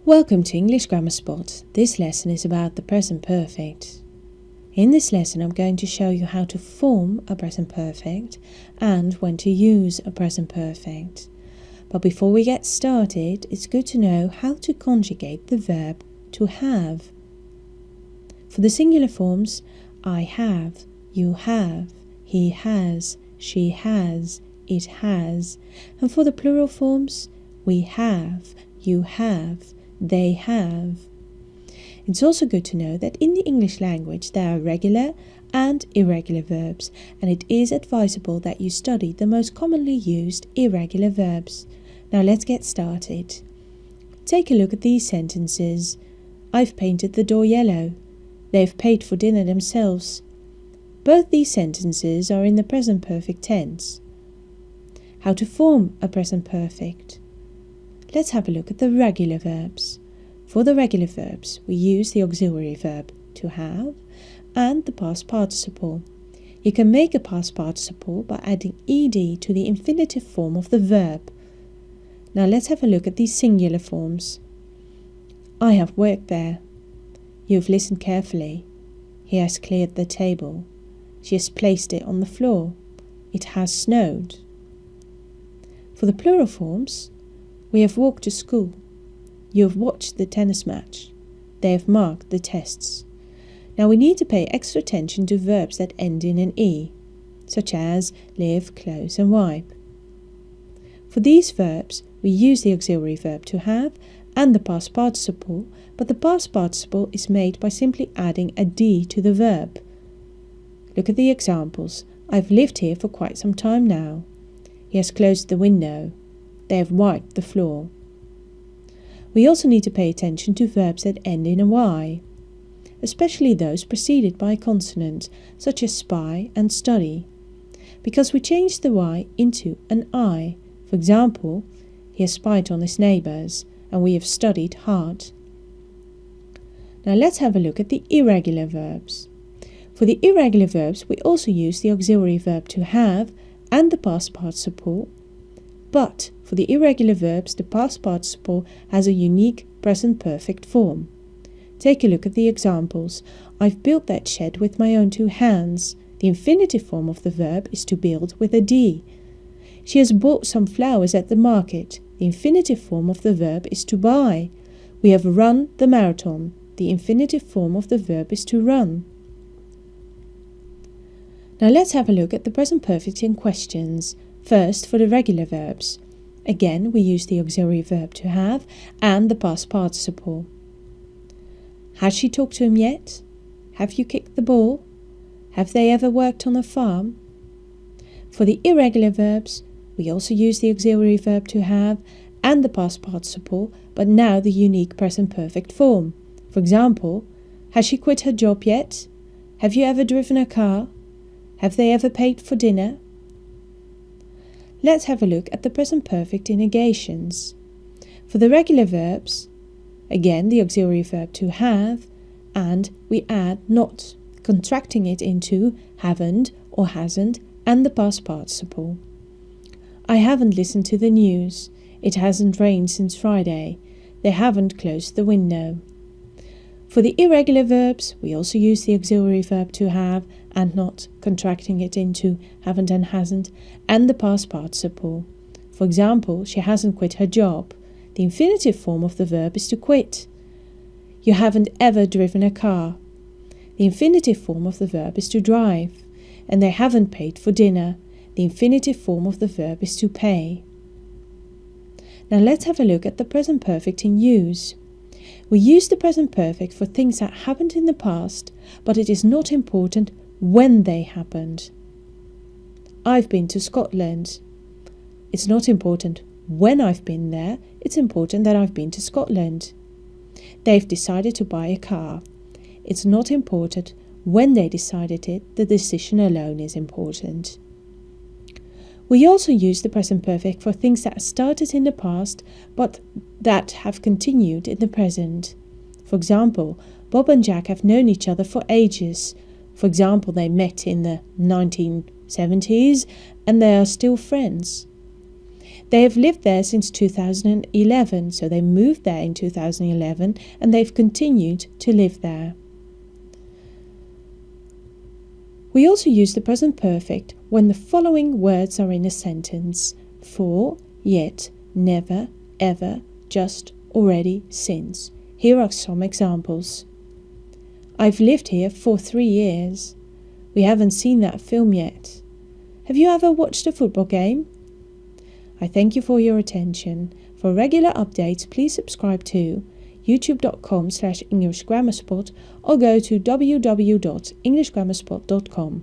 Welcome to English Grammar Spot. This lesson is about the present perfect. In this lesson I'm going to show you how to form a present perfect and when to use a present perfect. But before we get started, it's good to know how to conjugate the verb to have. For the singular forms, I have, you have, he has, she has, it has. And for the plural forms, we have, you have, they have. It's also good to know that in the English language there are regular and irregular verbs, and it is advisable that you study the most commonly used irregular verbs. Now let's get started. Take a look at these sentences. I've painted the door yellow. They've paid for dinner themselves. Both these sentences are in the present perfect tense. How to form a present perfect? Let's have a look at the regular verbs. For the regular verbs, we use the auxiliary verb to have and the past participle. You can make a past participle by adding ed to the infinitive form of the verb. Now let's have a look at these singular forms. I have worked there. You have listened carefully. He has cleared the table. She has placed it on the floor. It has snowed. For the plural forms, we have walked to school. You have watched the tennis match. They have marked the tests. Now we need to pay extra attention to verbs that end in an E, such as live, close and wipe. For these verbs, we use the auxiliary verb to have and the past participle, but the past participle is made by simply adding a D to the verb. Look at the examples. I've lived here for quite some time now. He has closed the window. They have wiped the floor. We also need to pay attention to verbs that end in a Y, especially those preceded by a consonant, such as spy and study, because we change the Y into an I. For example, he has spied on his neighbours, and we have studied hard. Now let's have a look at the irregular verbs. For the irregular verbs, we also use the auxiliary verb to have and the past participle, but for the irregular verbs, the past participle has a unique present perfect form. Take a look at the examples. I've built that shed with my own two hands. The infinitive form of the verb is to build with a D. She has bought some flowers at the market. The infinitive form of the verb is to buy. We have run the marathon. The infinitive form of the verb is to run. Now let's have a look at the present perfect in questions. First, for the regular verbs. Again, we use the auxiliary verb to have and the past participle. Has she talked to him yet? Have you kicked the ball? Have they ever worked on a farm? For the irregular verbs, we also use the auxiliary verb to have and the past participle, but now the unique present perfect form. For example, has she quit her job yet? Have you ever driven a car? Have they ever paid for dinner? Let's have a look at the present perfect in negations. For the regular verbs, again the auxiliary verb to have, and we add not, contracting it into haven't or hasn't and the past participle. I haven't listened to the news. It hasn't rained since Friday. They haven't closed the window. For the irregular verbs, we also use the auxiliary verb to have and not, contracting it into haven't and hasn't, and the past participle. For example, she hasn't quit her job. The infinitive form of the verb is to quit. You haven't ever driven a car. The infinitive form of the verb is to drive. And they haven't paid for dinner. The infinitive form of the verb is to pay. Now let's have a look at the present perfect in use. We use the present perfect for things that happened in the past, but it is not important when they happened. I've been to Scotland. It's not important when I've been there, it's important that I've been to Scotland. They've decided to buy a car. It's not important when they decided it, the decision alone is important. We also use the present perfect for things that started in the past but that have continued in the present. For example, Bob and Jack have known each other for ages. For example, they met in the 1970s and they are still friends. They have lived there since 2011, so they moved there in 2011 and they've continued to live there. We also use the present perfect when the following words are in a sentence: for, yet, never, ever, just, already, since. Here are some examples. I've lived here for 3 years. We haven't seen that film yet. Have you ever watched a football game? I thank you for your attention. For regular updates, please subscribe to youtube.com/EnglishGrammarSpot or go to www.englishgrammarspot.com.